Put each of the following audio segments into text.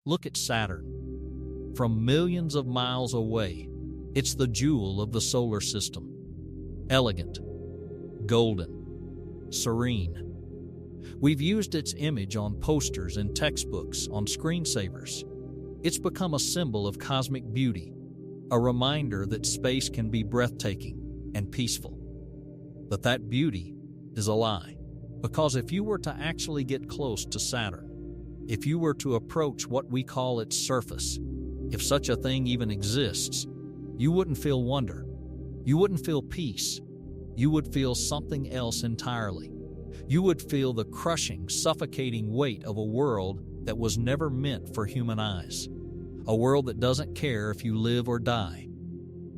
Look at Saturn. From millions of miles away, it's the jewel of the solar system. Elegant, golden, serene. We've used its image on posters and textbooks, on screensavers. It's become a symbol of cosmic beauty, a reminder that space can be breathtaking and peaceful. But that beauty is a lie, because if you were to actually get close to Saturn, if you were to approach what we call its surface, if such a thing even exists, you wouldn't feel wonder, you wouldn't feel peace, you would feel something else entirely. You would feel the crushing, suffocating weight of a world that was never meant for human eyes, a world that doesn't care if you live or die.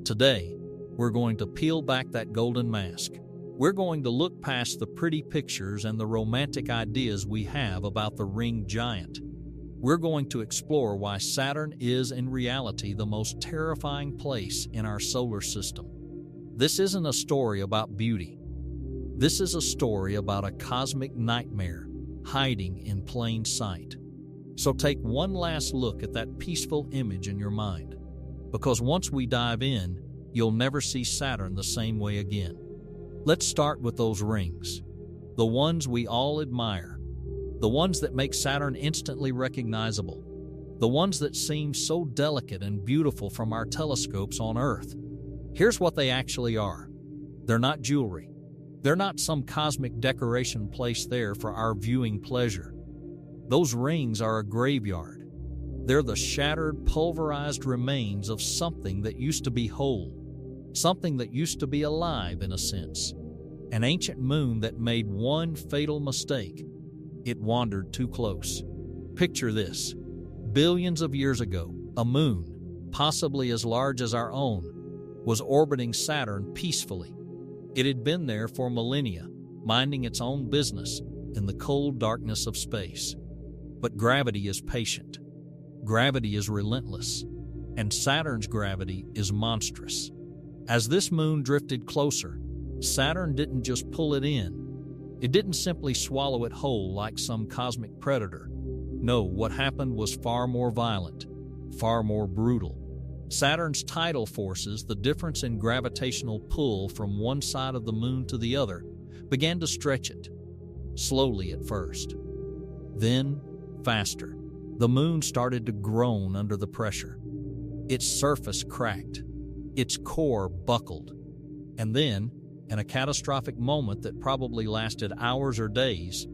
Today, we're going to peel back that golden mask. We're going to look past the pretty pictures and the romantic ideas we have about the ring giant. We're going to explore why Saturn is in reality the most terrifying place in our solar system. This isn't a story about beauty. This is a story about a cosmic nightmare hiding in plain sight. So take one last look at that peaceful image in your mind, because once we dive in, you'll never see Saturn the same way again. Let's start with those rings, the ones we all admire, the ones that make Saturn instantly recognizable, the ones that seem so delicate and beautiful from our telescopes on Earth. Here's what they actually are. They're not jewelry. They're not some cosmic decoration placed there for our viewing pleasure. Those rings are a graveyard. They're the shattered, pulverized remains of something that used to be whole, something that used to be alive in a sense. An ancient moon that made one fatal mistake. It wandered too close. Picture this. Billions of years ago, a moon, possibly as large as our own, was orbiting Saturn peacefully. It had been there for millennia, minding its own business in the cold darkness of space. But gravity is patient. Gravity is relentless. And Saturn's gravity is monstrous. As this moon drifted closer, Saturn didn't just pull it in. It didn't simply swallow it whole like some cosmic predator. No, what happened was far more violent, far more brutal. Saturn's tidal forces, the difference in gravitational pull from one side of the moon to the other, began to stretch it, slowly at first. Then, faster. The moon started to groan under the pressure. Its surface cracked. Its core buckled. And then, in a catastrophic moment that probably lasted hours or days,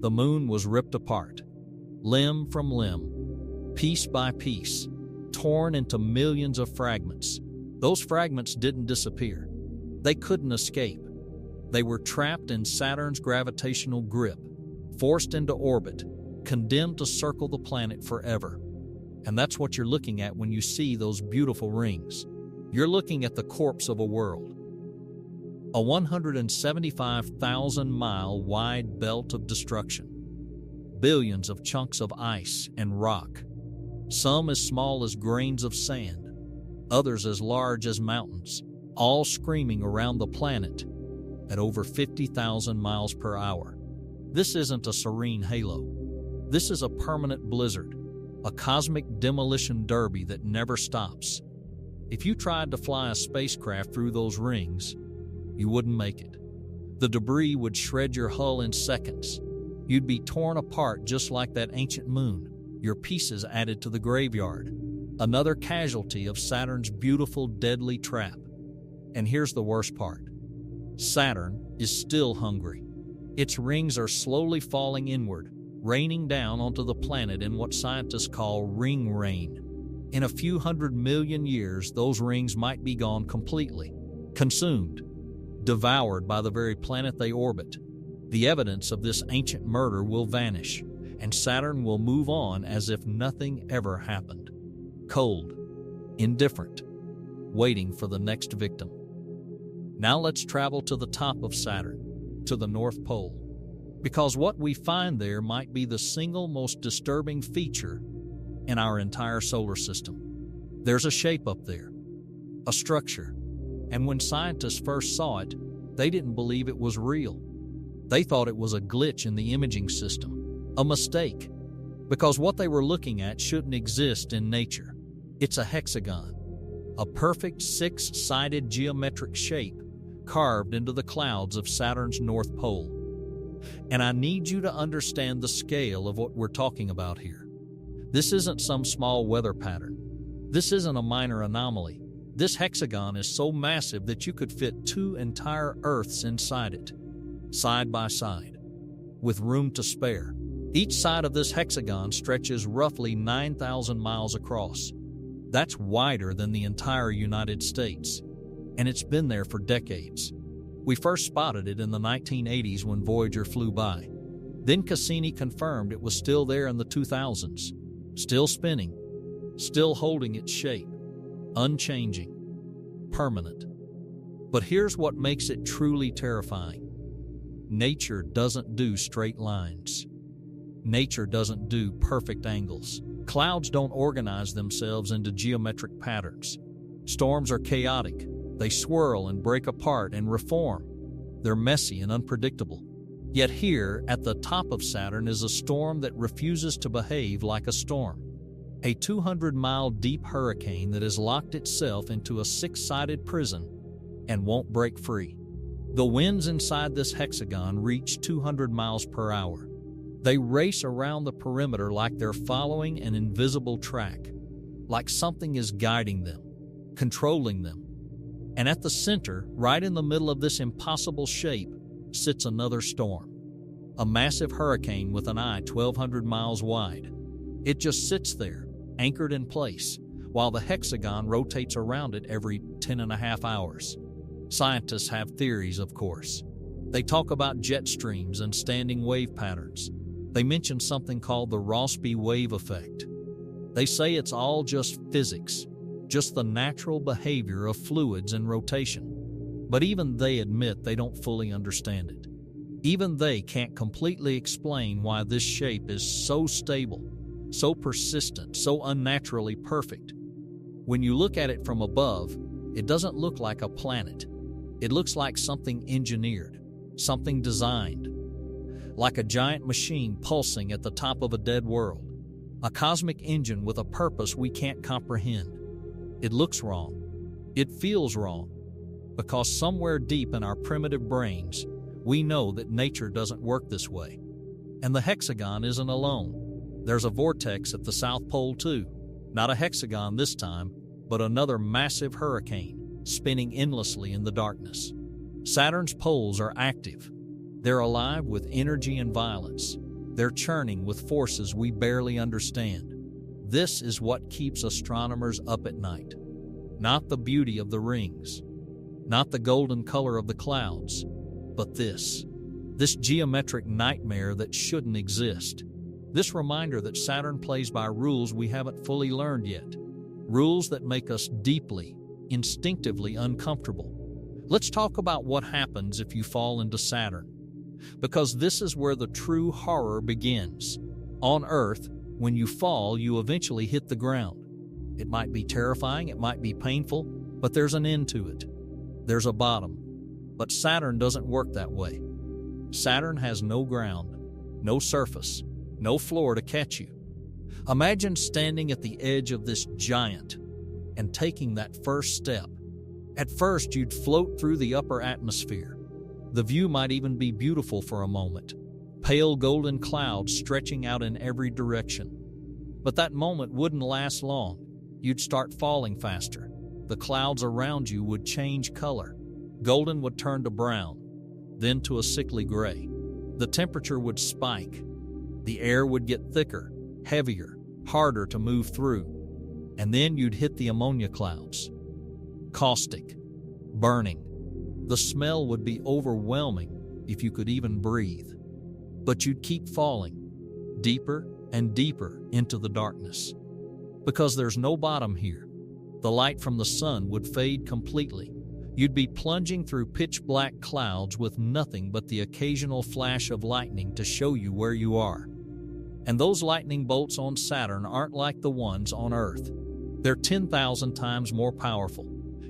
the moon was ripped apart, limb from limb, piece by piece, torn into millions of fragments. Those fragments didn't disappear. They couldn't escape. They were trapped in Saturn's gravitational grip, forced into orbit, condemned to circle the planet forever. And that's what you're looking at when you see those beautiful rings. You're looking at the corpse of a world. A 175,000-mile wide belt of destruction. Billions of chunks of ice and rock. Some as small as grains of sand, others as large as mountains, all screaming around the planet at over 50,000 miles per hour. This isn't a serene halo. This is a permanent blizzard, a cosmic demolition derby that never stops. If you tried to fly a spacecraft through those rings, you wouldn't make it. The debris would shred your hull in seconds. You'd be torn apart just like that ancient moon, your pieces added to the graveyard, another casualty of Saturn's beautiful, deadly trap. And here's the worst part. Saturn is still hungry. Its rings are slowly falling inward, raining down onto the planet in what scientists call ring rain. In a few 100 million years, those rings might be gone completely, consumed, devoured by the very planet they orbit. The evidence of this ancient murder will vanish, and Saturn will move on as if nothing ever happened. Cold, indifferent, waiting for the next victim. Now let's travel to the top of Saturn, to the North Pole, because what we find there might be the single most disturbing feature in our entire solar system. There's a shape up there, a structure, and when scientists first saw it, they didn't believe it was real. They thought it was a glitch in the imaging system, a mistake. Because what they were looking at shouldn't exist in nature. It's a hexagon, a perfect six-sided geometric shape carved into the clouds of Saturn's North Pole. And I need you to understand the scale of what we're talking about here. This isn't some small weather pattern. This isn't a minor anomaly. This hexagon is so massive that you could fit 2 entire Earths inside it, side by side, with room to spare. Each side of this hexagon stretches roughly 9,000 miles across. That's wider than the entire United States, and it's been there for decades. We first spotted it in the 1980s when Voyager flew by. Then Cassini confirmed it was still there in the 2000s, still spinning, still holding its shape, unchanging, permanent. But here's what makes it truly terrifying. Nature doesn't do straight lines. Nature doesn't do perfect angles. Clouds don't organize themselves into geometric patterns. Storms are chaotic. They swirl and break apart and reform. They're messy and unpredictable. Yet here, at the top of Saturn, is a storm that refuses to behave like a storm. A 200-mile deep hurricane that has locked itself into a six-sided prison and won't break free. The winds inside this hexagon reach 200 miles per hour. They race around the perimeter like they're following an invisible track, like something is guiding them, controlling them. And at the center, right in the middle of this impossible shape, sits another storm. A massive hurricane with an eye 1,200 miles wide. It just sits there, anchored in place, while the hexagon rotates around it every 10.5 hours. Scientists have theories, of course. They talk about jet streams and standing wave patterns. They mention something called the Rossby wave effect. They say it's all just physics, just the natural behavior of fluids in rotation. But even they admit they don't fully understand it. Even they can't completely explain why this shape is so stable, so persistent, so unnaturally perfect. When you look at it from above, it doesn't look like a planet. It looks like something engineered, something designed. Like a giant machine pulsing at the top of a dead world, a cosmic engine with a purpose we can't comprehend. It looks wrong. It feels wrong, because somewhere deep in our primitive brains, we know that nature doesn't work this way. And the hexagon isn't alone. There's a vortex at the South Pole too. Not a hexagon this time, but another massive hurricane spinning endlessly in the darkness. Saturn's poles are active. They're alive with energy and violence. They're churning with forces we barely understand. This is what keeps astronomers up at night. Not the beauty of the rings, not the golden color of the clouds, but this geometric nightmare that shouldn't exist. This reminder that Saturn plays by rules we haven't fully learned yet. Rules that make us deeply, instinctively uncomfortable. Let's talk about what happens if you fall into Saturn. Because this is where the true horror begins. On Earth, when you fall, you eventually hit the ground. It might be terrifying, it might be painful, but there's an end to it. There's a bottom. But Saturn doesn't work that way. Saturn has no ground, no surface, no floor to catch you. Imagine standing at the edge of this giant and taking that first step. At first, you'd float through the upper atmosphere. The view might even be beautiful for a moment, pale golden clouds stretching out in every direction. But that moment wouldn't last long. You'd start falling faster. The clouds around you would change color. Golden would turn to brown, then to a sickly gray. The temperature would spike. The air would get thicker, heavier, harder to move through. And then you'd hit the ammonia clouds. Caustic, burning. The smell would be overwhelming if you could even breathe. But you'd keep falling, deeper and deeper into the darkness. Because there's no bottom here. The light from the sun would fade completely. You'd be plunging through pitch-black clouds with nothing but the occasional flash of lightning to show you where you are. And those lightning bolts on Saturn aren't like the ones on Earth. They're 10,000 times more powerful.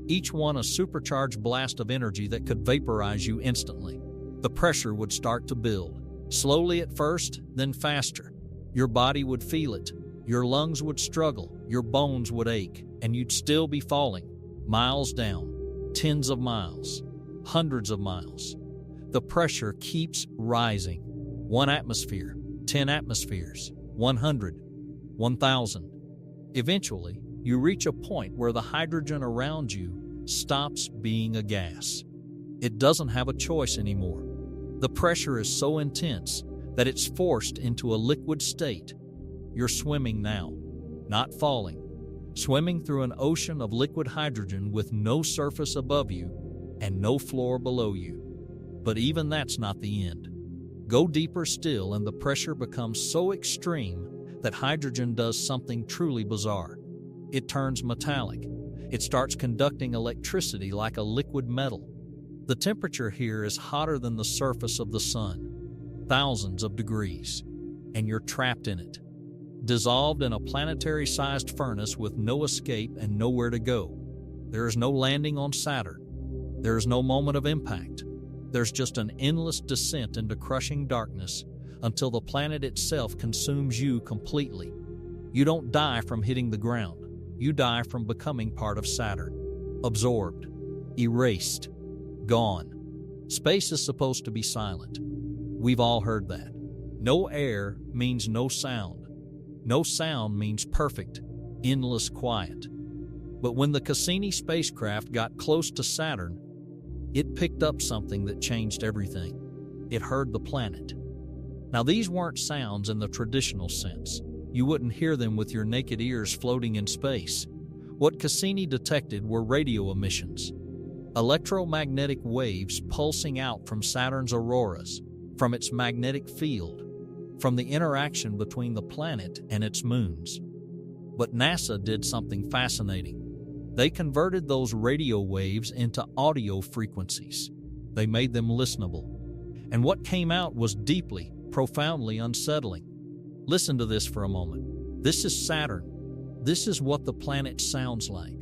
Each one a supercharged blast of energy that could vaporize you instantly. The pressure would start to build, slowly at first, then faster. Your body would feel it. Your lungs would struggle. Your bones would ache. And you'd still be falling. Miles down. Tens of miles. Hundreds of miles. The pressure keeps rising. 1 atmosphere. 10 atmospheres. 100. 1,000. Eventually, you reach a point where the hydrogen around you stops being a gas. It doesn't have a choice anymore. The pressure is so intense that it's forced into a liquid state. You're swimming now, not falling. Swimming through an ocean of liquid hydrogen with no surface above you and no floor below you. But even that's not the end. Go deeper still and the pressure becomes so extreme that hydrogen does something truly bizarre. It turns metallic. It starts conducting electricity like a liquid metal. The temperature here is hotter than the surface of the sun, thousands of degrees, and you're trapped in it, dissolved in a planetary-sized furnace with no escape and nowhere to go. There is no landing on Saturn. There is no moment of impact. There's just an endless descent into crushing darkness until the planet itself consumes you completely. You don't die from hitting the ground. You die from becoming part of Saturn. Absorbed. Erased. Gone. Space is supposed to be silent. We've all heard that. No air means no sound. No sound means perfect, endless quiet. But when the Cassini spacecraft got close to Saturn, it picked up something that changed everything. It heard the planet. Now, these weren't sounds in the traditional sense. You wouldn't hear them with your naked ears floating in space. What Cassini detected were radio emissions, electromagnetic waves pulsing out from Saturn's auroras, from its magnetic field, from the interaction between the planet and its moons. But NASA did something fascinating. They converted those radio waves into audio frequencies. They made them listenable. And what came out was deeply, profoundly unsettling. Listen to this for a moment. This is Saturn. This is what the planet sounds like.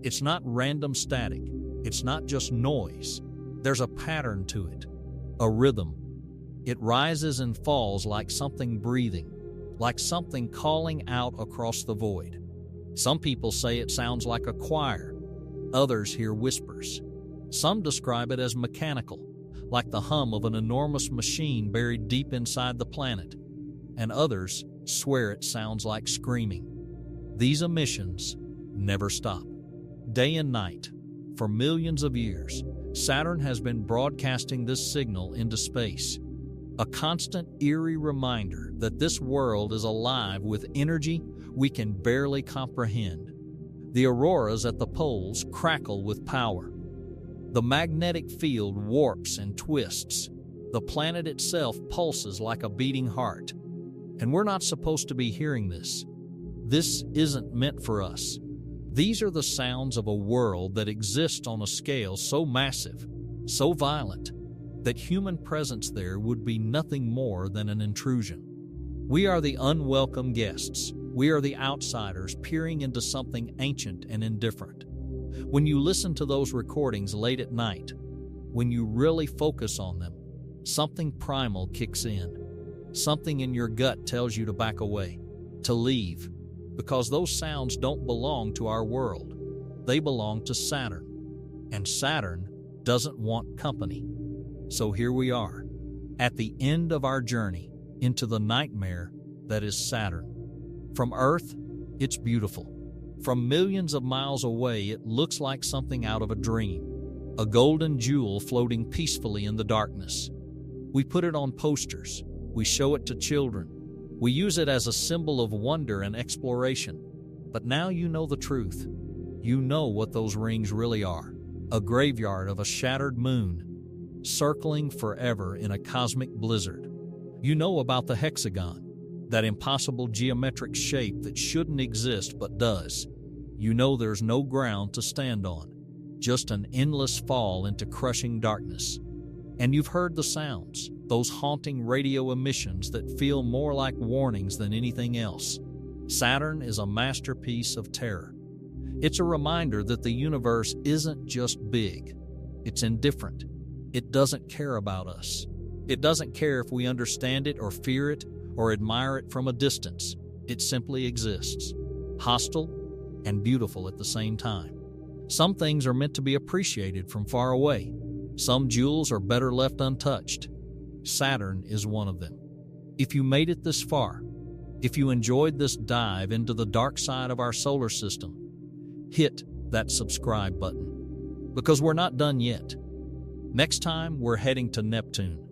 It's not random static. It's not just noise. There's a pattern to it, a rhythm. It rises and falls like something breathing, like something calling out across the void. Some people say it sounds like a choir. Others hear whispers. Some describe it as mechanical, like the hum of an enormous machine buried deep inside the planet. And others swear it sounds like screaming. These emissions never stop. Day and night, for millions of years, Saturn has been broadcasting this signal into space. A constant, eerie reminder that this world is alive with energy we can barely comprehend. The auroras at the poles crackle with power. The magnetic field warps and twists. The planet itself pulses like a beating heart. And we're not supposed to be hearing this. This isn't meant for us. These are the sounds of a world that exists on a scale so massive, so violent, that human presence there would be nothing more than an intrusion. We are the unwelcome guests. We are the outsiders peering into something ancient and indifferent. When you listen to those recordings late at night, when you really focus on them, something primal kicks in. Something in your gut tells you to back away, to leave, because those sounds don't belong to our world. They belong to Saturn, and Saturn doesn't want company. So here we are, at the end of our journey into the nightmare that is Saturn. From Earth, it's beautiful. From millions of miles away, it looks like something out of a dream, a golden jewel floating peacefully in the darkness. We put it on posters. We show it to children. We use it as a symbol of wonder and exploration. But now you know the truth. You know what those rings really are. A graveyard of a shattered moon, circling forever in a cosmic blizzard. You know about the hexagon, that impossible geometric shape that shouldn't exist but does. You know there's no ground to stand on, just an endless fall into crushing darkness. And you've heard the sounds, those haunting radio emissions that feel more like warnings than anything else. Saturn is a masterpiece of terror. It's a reminder that the universe isn't just big. It's indifferent. It doesn't care about us. It doesn't care if we understand it or fear it, or admire it from a distance. It simply exists, hostile and beautiful at the same time. Some things are meant to be appreciated from far away. Some jewels are better left untouched. Saturn is one of them. If you made it this far, if you enjoyed this dive into the dark side of our solar system, hit that subscribe button, because we're not done yet. Next time, we're heading to Neptune.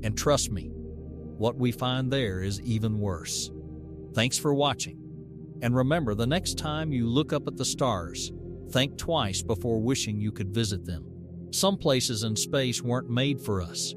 And trust me, what we find there is even worse. Thanks for watching. And remember, the next time you look up at the stars, think twice before wishing you could visit them. Some places in space weren't made for us.